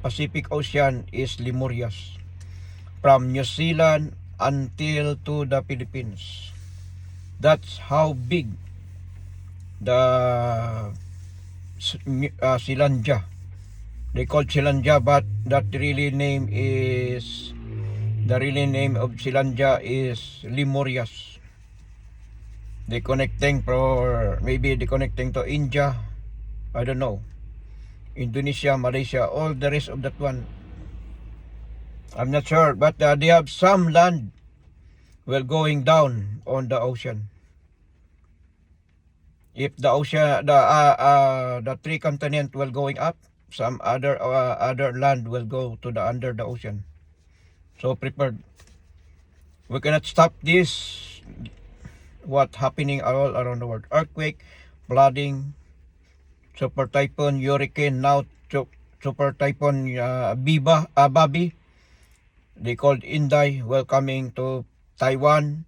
A: Pacific Ocean is Lemurias, from New Zealand until to the Philippines. That's how big the Selandia. They call Selandia, but the really name of Selandia is Lemurias. They connecting to India, I don't know, Indonesia, Malaysia, all the rest of that one, I'm not sure, but they have some land will going down on the ocean. If the ocean, the 3 continent will going up, some other land will go to the under the ocean. So prepared. We cannot stop this. What happening all around the world? Earthquake, flooding, super typhoon, hurricane, now super typhoon Babi. They called Inday, welcoming to Taiwan,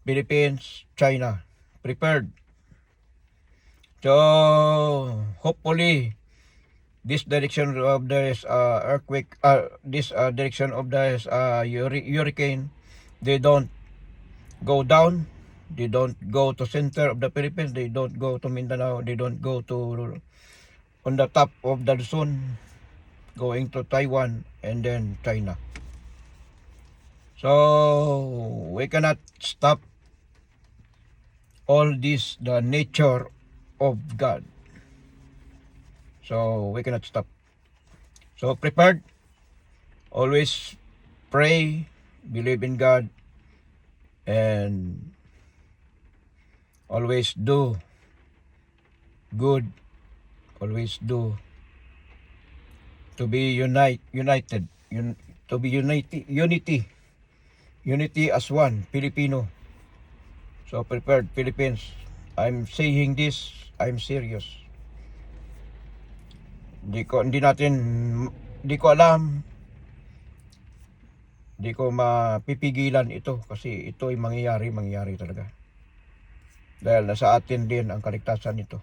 A: Philippines, China. Prepared. So hopefully this direction of this earthquake, this direction of this hurricane, they don't go down, they don't go to center of the Philippines, they don't go to Mindanao, they don't go to on the top of the Luzon, going to Taiwan and then China. So we cannot stop all this, the nature of God. So we cannot stop. So prepared, always pray, believe in God, and always do good, always do to be united, to be unity as one Filipino. So prepared, Philippines. I'm saying this, I'm serious. Di ko alam, di ko mapipigilan ito, kasi ito ay mangyayari talaga. Dahil nasa atin din ang kaligtasan nito.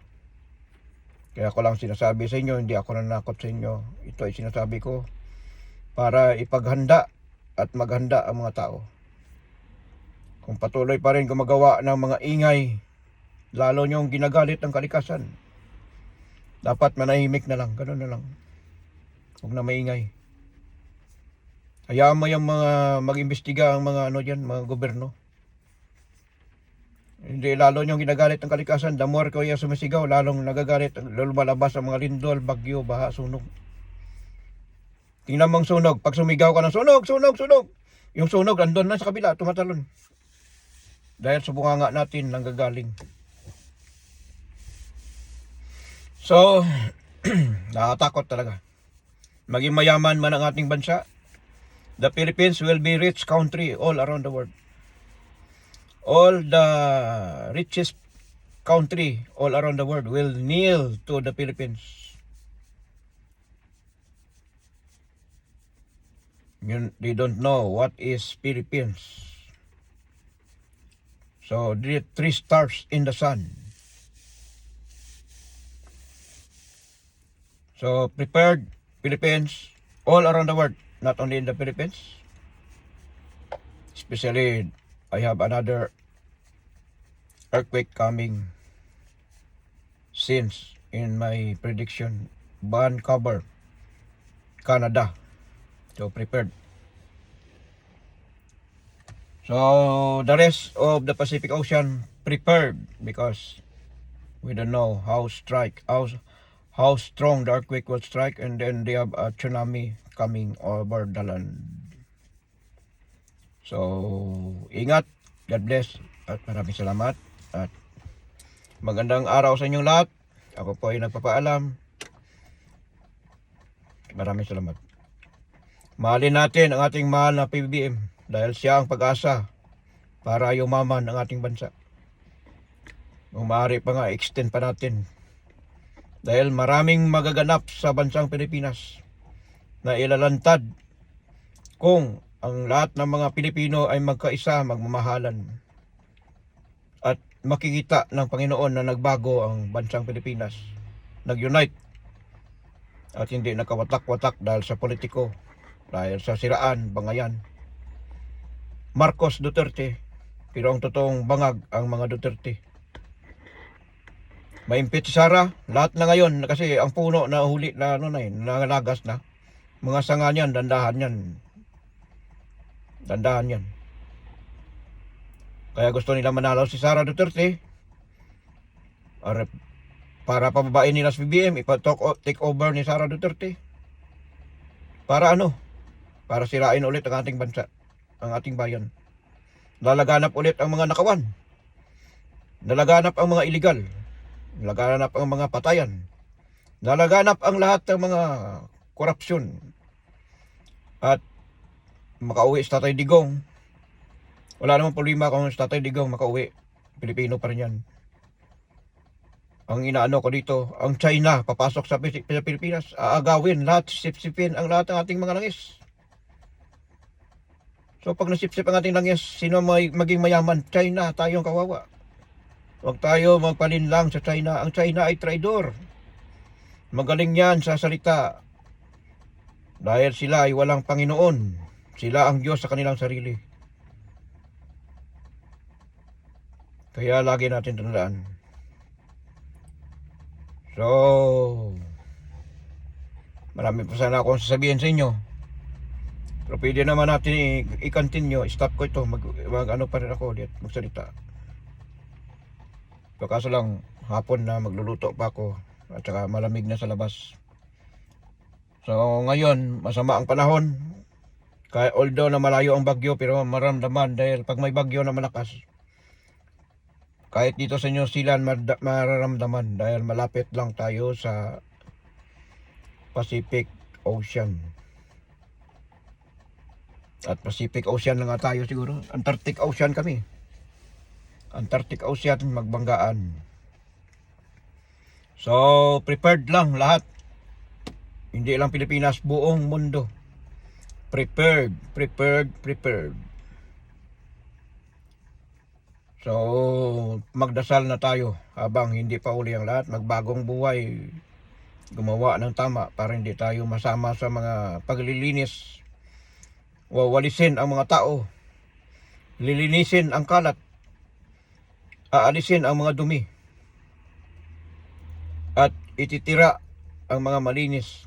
A: Kaya ko lang sinasabi sa inyo, hindi ako nanakot sa inyo. Ito ay sinasabi ko para ipaghanda at maghanda ang mga tao. Kung patuloy pa rin gumagawa ng mga ingay, lalo nyong ginagalit ang kalikasan. Dapat manahimik na lang, gano'n na lang. Huwag na maingay. Hayaan mo yung mga mag-imbestiga ang mga mga gobyerno. Hindi, lalo nyong ginagalit ang kalikasan. The more kayo sumisigaw, lalong nagagalit, lumalabas ang mga lindol, bagyo, baha, sunog. Tingnan mong sunog. Pag sumigaw ka ng sunog, sunog, sunog. Yung sunog, andun na sa kabila, tumatalon. Dahil sa bunganga natin, nanggagaling. So, nakatakot talaga. Maging mayaman man ang ating bansa, the Philippines will be rich country all around the world. All the richest country all around the world will kneel to the Philippines. They don't know what is Philippines. So, 3 stars in the sun. So, prepared Philippines all around the world, not only in the Philippines. Especially, I have another earthquake coming since in my prediction, Vancouver, Canada. So, prepared. So, the rest of the Pacific Ocean prepared because we don't know how strong the earthquake will strike, and then they have a tsunami coming over the land. So, ingat. God bless. At maraming salamat. At magandang araw sa inyong lahat. Ako po ay nagpapaalam. Maraming salamat. Mahalin natin ang ating mahal na PBBM dahil siya ang pag-asa para yumaman ang ating bansa. Kung maaari pa nga, extend pa natin. Dahil maraming magaganap sa bansang Pilipinas na ilalantad kung ang lahat ng mga Pilipino ay magkaisa, magmamahalan. At makikita ng Panginoon na nagbago ang bansang Pilipinas. Nag-unite. At hindi nakawatak-watak dahil sa politiko, dahil sa siraan, bangayan. Marcos Duterte, pero ang totoong bangag ang mga Duterte. Maimpit si Sara, lahat na ngayon, kasi ang puno na huli na nalagas na. Mga sanga niyan, dandahan yan. Dandahan yan. Kaya gusto nila manalo si Sara Duterte para pababain nila sa BBM, take over ni Sara Duterte. Para ano? Para sirain ulit ang ating bansa, ang ating bayan. Lalaganap ulit ang mga nakawan. Lalaganap ang mga illegal. Lalaganap ang mga patayan. Lalaganap ang lahat ng mga korupsyon. At makauwi sa Tatay Digong. Wala namang problema kung sa Tatay Digong makauwi. Pilipino pa rin yan. Ang inaano ko dito, ang China papasok sa Pilipinas, aagawin lahat, sipsipin ang lahat ng ating mga langis. So pag nasipsip ang ating langis, sino maging mayaman? China, tayong kawawa. Huwag tayo magpalinlang sa China. Ang China ay traidor. Magaling yan sa salita. Dahil sila ay walang Panginoon. Sila ang Diyos sa kanilang sarili. Kaya lagi natin tandaan. So, marami pa sana akong sasabihin sa inyo. Pero pwede naman natin i-continue. Stop ko ito. Mag ano pa rin ako ulit. Magsalita. So, kaso lang, hapon na magluluto pa ako. At saka malamig na sa labas. So, ngayon, masama ang panahon. Kaya although na malayo ang bagyo, pero maramdaman dahil pag may bagyo na malakas, kahit dito sa New Zealand mararamdaman dahil malapit lang tayo sa Pacific Ocean. At Pacific Ocean na nga tayo siguro. Antarctic Ocean kami. Antarctic Ocean, magbanggaan. So, prepared lang lahat. Hindi lang Pilipinas, buong mundo. Prepared. So, magdasal na tayo habang hindi pa uli ang lahat. Magbagong buhay. Gumawa ng tama para hindi tayo masama sa mga paglilinis. Wawalisin ang mga tao. lilinisin ang kalat, aalisin ang mga dumi, at ititira ang mga malinis.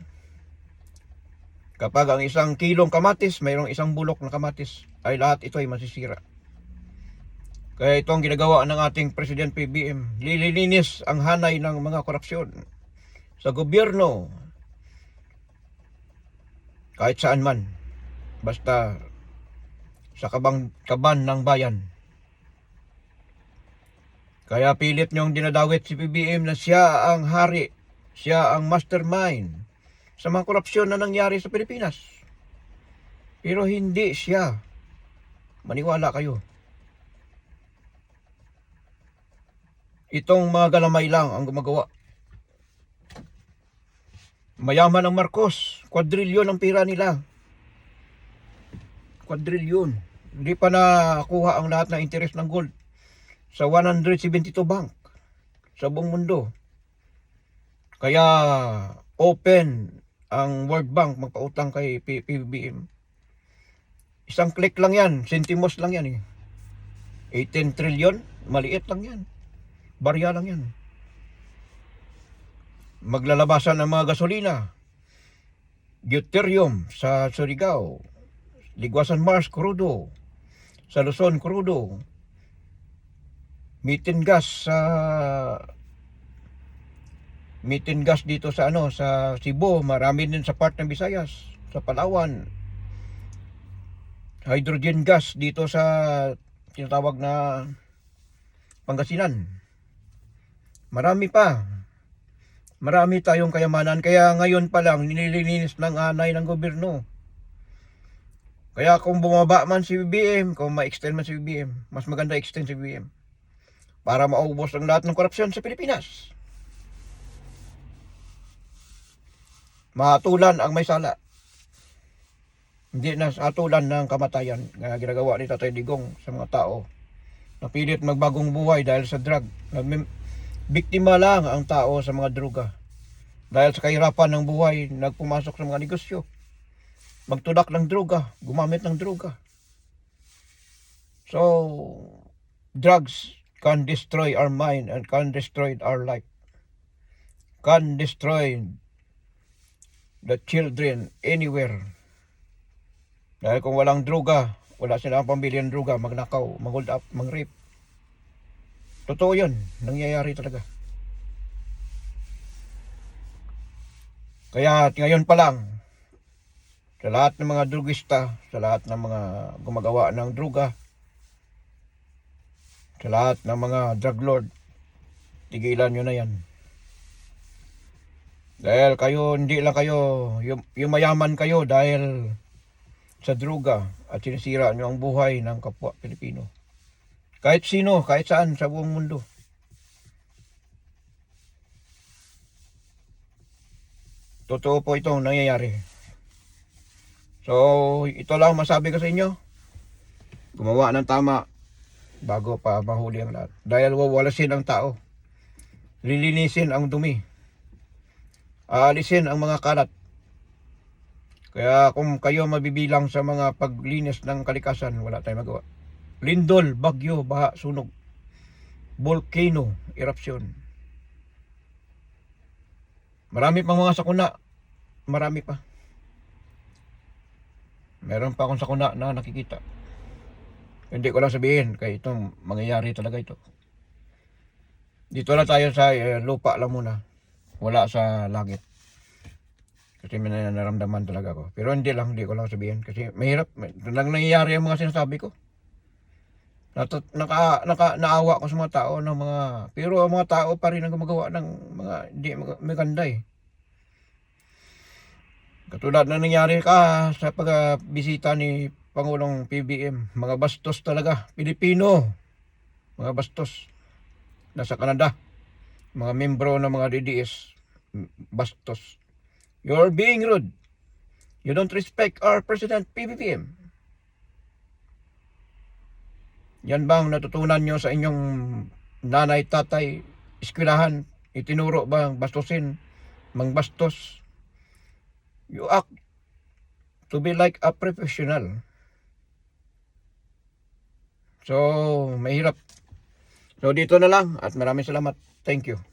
A: Kapag ang isang kilong kamatis, mayroong isang bulok na kamatis, ay lahat ito ay masisira. Kaya itong ginagawa ng ating President PBM, lilininis ang hanay ng mga korupsyon sa gobyerno, kahit saan man, basta sa kaban ng bayan. Kaya pilit niyong dinadawit si PBM na siya ang hari, siya ang mastermind sa mga korupsyon na nangyari sa Pilipinas. Pero hindi siya. Maniwala kayo. Itong mga galamay lang ang gumagawa. Mayaman ang Marcos, kwadrilyon ang pira nila. Kwadrilyon. Hindi pa nakuha ang lahat ng interest ng gold sa 172 bank sa buong mundo. Kaya open ang World Bank magpautang kay PBM. Isang click lang yan, sentimos lang yan eh. 18 trillion, maliit lang yan. Barya lang yan. Maglalabasan ng mga gasolina, deuterium sa Surigao, Ligwasan Mars, crudo, sa Luzon, crudo, methane gas dito sa sa Cebu, marami din sa part ng Visayas, sa Palawan. Hydrogen gas dito sa tinatawag na Pangasinan. Marami pa. Marami tayong kayamanan, kaya ngayon pa lang nililinis ng hanay ng gobyerno. Kaya kung bumaba man si BBM, kung ma-extend man si BBM, mas maganda extend si BBM para maubos ang lahat ng korupsyon sa Pilipinas. Mahatulan ang may sala. Hindi na hatulan ng kamatayan na ginagawa ni Tatay Digong sa mga tao. Napilit magbagong buhay dahil sa drug. Biktima lang ang tao sa mga droga. Dahil sa kahirapan ng buhay, nagpumasok sa mga negosyo. Magtulak ng droga, gumamit ng droga. So, drugs can destroy our mind and can destroy our life. Can destroy the children anywhere. Dahil kung walang droga, wala silang pambili ng droga, magnakaw, mag-hold up, mag-rape. Totoo yun, nangyayari talaga. Kaya ngayon pa lang, sa lahat ng mga drugista, sa lahat ng mga gumagawa ng droga, sa lahat ng mga drug lord, tigilan nyo na yan. Dahil kayo, hindi lang kayo, yumayaman kayo dahil sa droga at sinisira nyo ang buhay ng kapwa Pilipino. Kahit sino, kahit saan sa buong mundo. Totoo po itong nangyayari. So, ito lang masabi ko sa inyo. Gumawa ng tama bago pa mahuli ang lahat. Dahil wawalasin ang tao. Lilinisin ang dumi. Aalisin ang mga kalat. Kaya kung kayo mabibilang sa mga paglinis ng kalikasan, wala tayong magawa. Lindol, bagyo, baha, sunog, volcano, eruption. Marami pang mga sakuna. Marami pa. Meron pa akong sakuna na nakikita. Hindi ko lang sabihin kaya itong mangyayari talaga ito. Dito lang tayo sa lupa lang muna. Wala sa langit. Kasi may naramdaman talaga ako. Pero hindi ko lang sabihin. Kasi mahirap. Nangyayari ang mga sinasabi ko. Naawa ko sa mga tao ng mga, pero ang mga tao pa rin ang gumagawa ng mga hindi maganda eh. Katulad na nangyari sa pagbisita ni Pangulong PBM, mga bastos talaga, Pilipino, mga bastos, nasa Canada, mga membro ng mga DDS, bastos. You're being rude. You don't respect our President PBM. Yan bang natutunan nyo sa inyong nanay, tatay, eskwelahan? Itinuro ba bastusin, mangbastos? You act to be like a professional. So, mahirap. So, dito na lang at maraming salamat. Thank you.